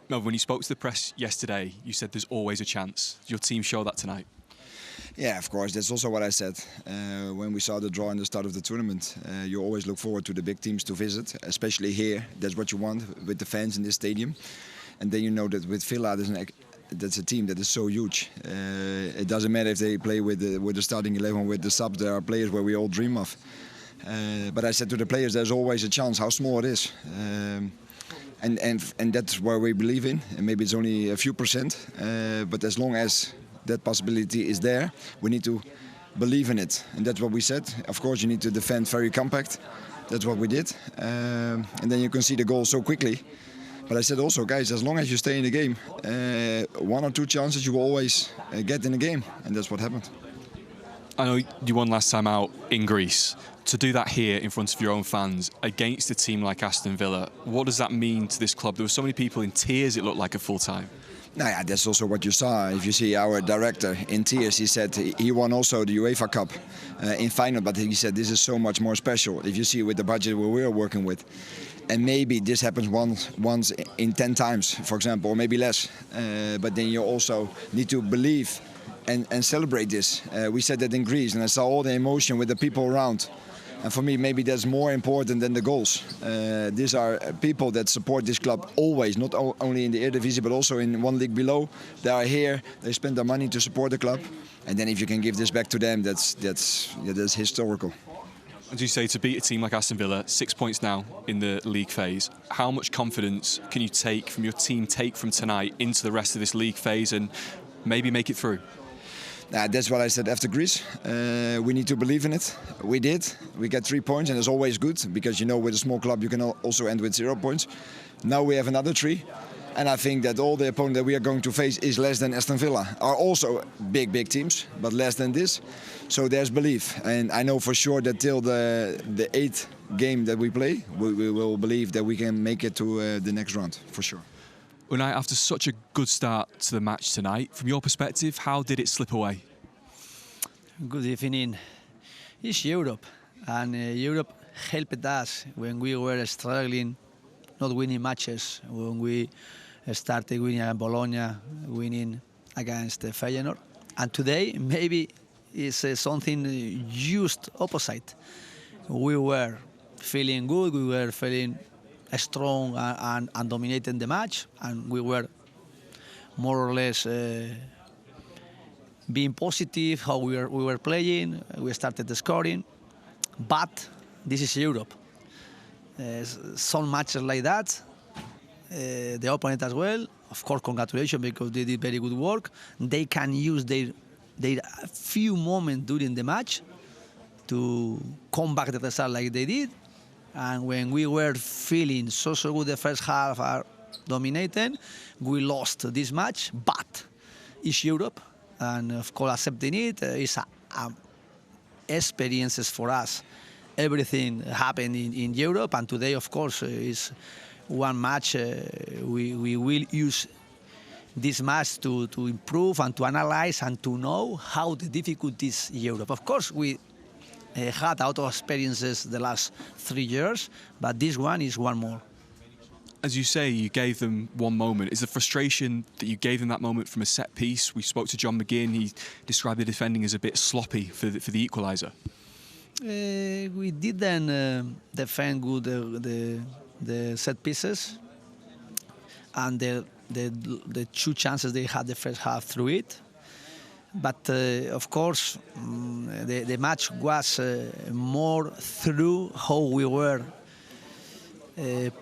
Melvin, when you spoke to the press yesterday, you said there's always a chance. Did your team show that tonight? Yeah, of course. That's also what I said when we saw the draw in the start of the tournament. You always look forward to the big teams to visit, especially here. That's what you want with the fans in this stadium. And then you know that with Villa, that's a team that is so huge. It doesn't matter if they play with the starting 11, with the subs. There are players where we all dream of. But I said to the players, there's always a chance, how small it is. And that's where we believe in. And maybe it's only a few percent, but as long as that possibility is there, we need to believe in it. And that's what we said. Of course, you need to defend very compact. That's what we did. And then you can see the goal so quickly. But I said also, guys, as long as you stay in the game, 1 or 2 chances you will always get in the game. And that's what happened. I know you won last time out in Greece. To do that here in front of your own fans against a team like Aston Villa, what does that mean to this club? There were so many people in tears, it looked like at full time. No, yeah, that's also what you saw. If you see our director in tears, he said he won also the UEFA Cup in final, but he said this is so much more special. If you see with the budget where we're working with, and maybe this happens once in 10 times, for example, or maybe less. But then you also need to believe and celebrate this. We said that in Greece, and I saw all the emotion with the people around. And for me, maybe that's more important than the goals. These are people that support this club always, not only in the Eredivisie, but also in one league below. They are here, they spend their money to support the club. And then if you can give this back to them, that's historical. As you say, to beat a team like Aston Villa, 6 points now in the league phase, how much confidence can you take from your team, take from tonight into the rest of this league phase and maybe make it through? That's what I said after Greece. We need to believe in it. We did. We got 3 points, and it's always good because, you know, with a small club you can also end with 0 points. Now we have another 3, and I think that all the opponent that we are going to face is less than Aston Villa. Are also big teams, but less than this. So there's belief, and I know for sure that till the 8th game that we play, we will believe that we can make it to the next round for sure. Unai, after such a good start to the match tonight, from your perspective, how did it slip away? Good evening. It's Europe, and Europe helped us when we were struggling, not winning matches, when we started winning at Bologna, winning against Feyenoord. And today, maybe it's something just opposite. We were feeling good, we were feeling strong and dominating the match, and we were more or less being positive how we were playing. We started scoring, but this is Europe. Some matches like that, the opponent as well, of course, congratulations because they did very good work. They can use their few moments during the match to come back the result like they did. And when we were feeling so good the first half, are dominating, we lost this match, but it's Europe, and of course accepting it is experiences for us. Everything happened in Europe, and today, of course, is one match. We will use this match to improve and to analyze and to know how the difficult is Europe. Of course, we had a lot of experiences the last 3 years, but this one is one more. As you say, you gave them one moment. Is the frustration that you gave them that moment from a set piece? We spoke to John McGinn. He described the defending as a bit sloppy for the equaliser. We didn't defend good the set pieces, and the 2 chances they had the first half through it. But of course, the match was more through how we were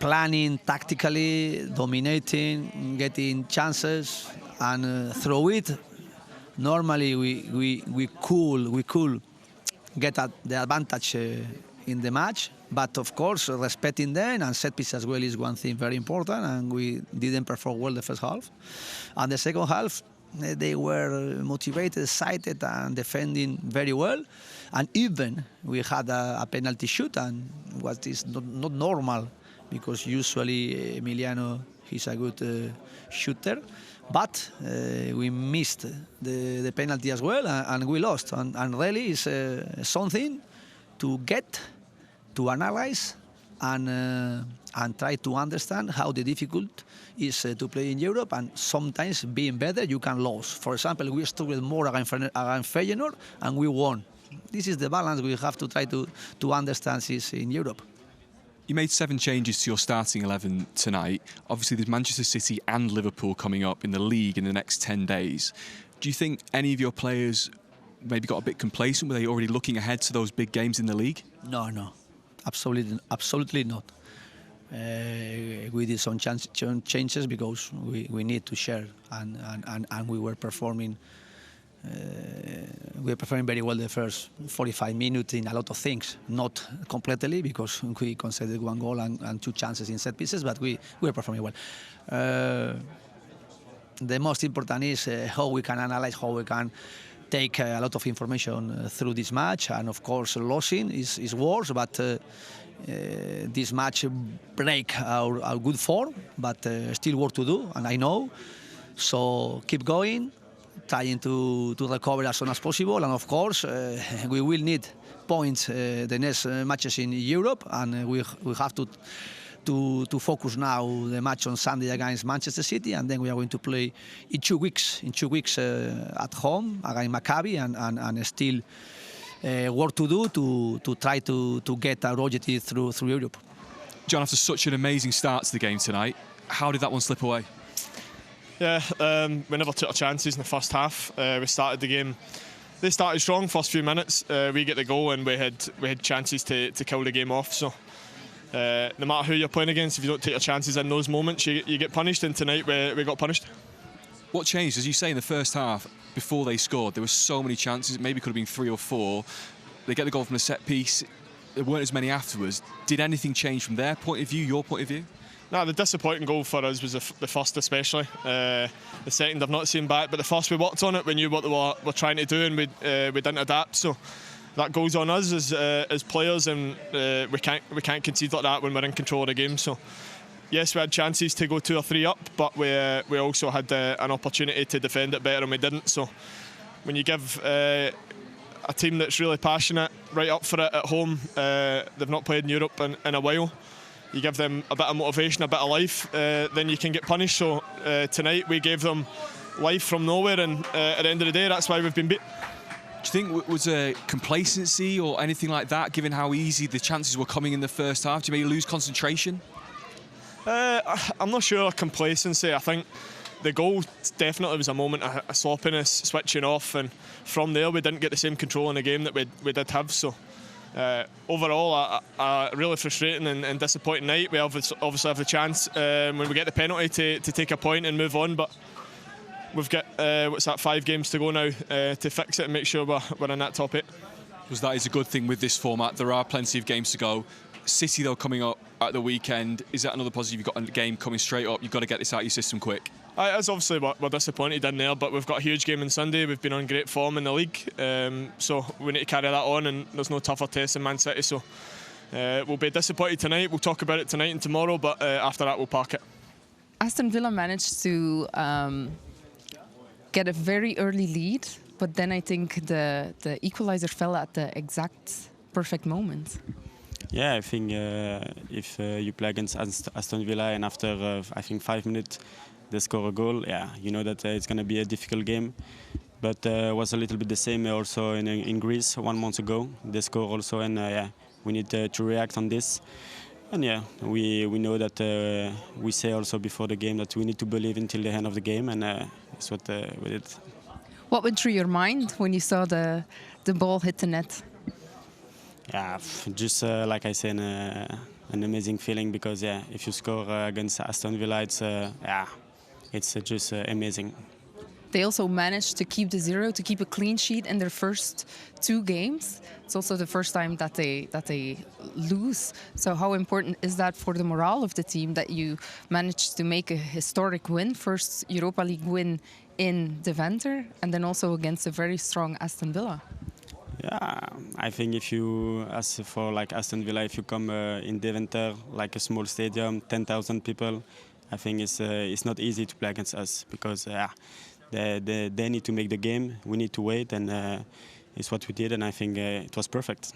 planning tactically, dominating, getting chances, and through it. Normally, we could get the advantage in the match, but of course, respecting them and set piece as well is one thing very important. And we didn't perform well the first half, and the second half. They were motivated, excited, and defending very well. And even we had a penalty shoot, and what is not normal, because usually Emiliano, he's a good shooter. But we missed the penalty as well, and we lost. And really, it's something to get, to analyze, and try to understand how the difficult is to play in Europe, and sometimes being better you can lose. For example, we struggled more against Feyenoord and we won. This is the balance we have to try to understand is in Europe. You made 7 changes to your starting 11 tonight. Obviously, there's Manchester City and Liverpool coming up in the league in the next 10 days. Do you think any of your players maybe got a bit complacent? Were they already looking ahead to those big games in the league? No, absolutely not. We did some changes because we need to share, and we were performing. We were performing very well the first 45 minutes in a lot of things. Not completely because we conceded 1 goal and 2 chances in set pieces, but we were performing well. The most important is how we can analyze, how we can take a lot of information through this match, and of course losing is worse, but this match break our good form, but still work to do, and I know. So keep going, trying to recover as soon as possible, and of course we will need points the next matches in Europe, and we have to focus now the match on Sunday against Manchester City, and then we are going to play in 2 weeks. In 2 weeks at home against Maccabi, and still work to do to try to get our objective through Europe. John, after such an amazing start to the game tonight, how did that one slip away? Yeah, we never took our chances in the first half. We started the game. They started strong first few minutes. We get the goal and we had chances to kill the game off. So no matter who you're playing against, if you don't take your chances in those moments, you get punished. And tonight we got punished. What changed? As you say, in the first half, before they scored, there were so many chances. It maybe could have been 3 or 4. They get the goal from a set piece. There weren't as many afterwards. Did anything change from their point of view, your point of view? No, the disappointing goal for us was the first especially. The second I've not seen back, but the first we worked on it, we knew what they were trying to do, and we didn't adapt. So that goes on us as players, and we can't concede like that when we're in control of the game. So yes, we had chances to go 2 or 3 up, but we also had an opportunity to defend it better, and we didn't. So when you give a team that's really passionate right up for it at home, they've not played in Europe in a while, you give them a bit of motivation, a bit of life, then you can get punished. So tonight we gave them life from nowhere, and at the end of the day, that's why we've been beat. Do you think was a complacency or anything like that, given how easy the chances were coming in the first half? Do you maybe lose concentration? I'm not sure complacency. I think the goal definitely was a moment of sloppiness, switching off, and from there we didn't get the same control in the game that we did have. So overall, a really frustrating and disappointing night. We obviously have the chance when we get the penalty to take a point and move on, but we've got 5 games to go now to fix it and make sure we're in that top 8. Because that is a good thing with this format. There are plenty of games to go. City, though, coming up at the weekend. Is that another positive? You've got a game coming straight up. You've got to get this out of your system quick. It's obviously we're disappointed in there, but we've got a huge game on Sunday. We've been on great form in the league, so we need to carry that on, and there's no tougher test than Man City. So we'll be disappointed tonight. We'll talk about it tonight and tomorrow, but after that we'll park it. Aston Villa managed to get a very early lead, but then I think the equalizer fell at the exact perfect moment. Yeah, I think if you play against Aston Villa and after I think 5 minutes they score a goal, yeah, you know that it's going to be a difficult game. But it was a little bit the same also in Greece 1 month ago. They score also, and yeah, we need to react on this. And yeah, we know that we say also before the game that we need to believe until the end of the game, and that's what we did. What went through your mind when you saw the ball hit the net? Yeah, just like I said, an amazing feeling, because yeah, if you score against Aston Villa, it's just amazing. They also managed to keep the 0, to keep a clean sheet in their first 2 games. It's also the first time that they lose. So how important is that for the morale of the team that you managed to make a historic win, first Europa League win in Deventer, and then also against a very strong Aston Villa? Yeah, I think if you, as for like Aston Villa, if you come in Deventer, like a small stadium, 10,000 people, I think it's not easy to play against us, because they need to make the game. We need to wait, and it's what we did, and I think it was perfect.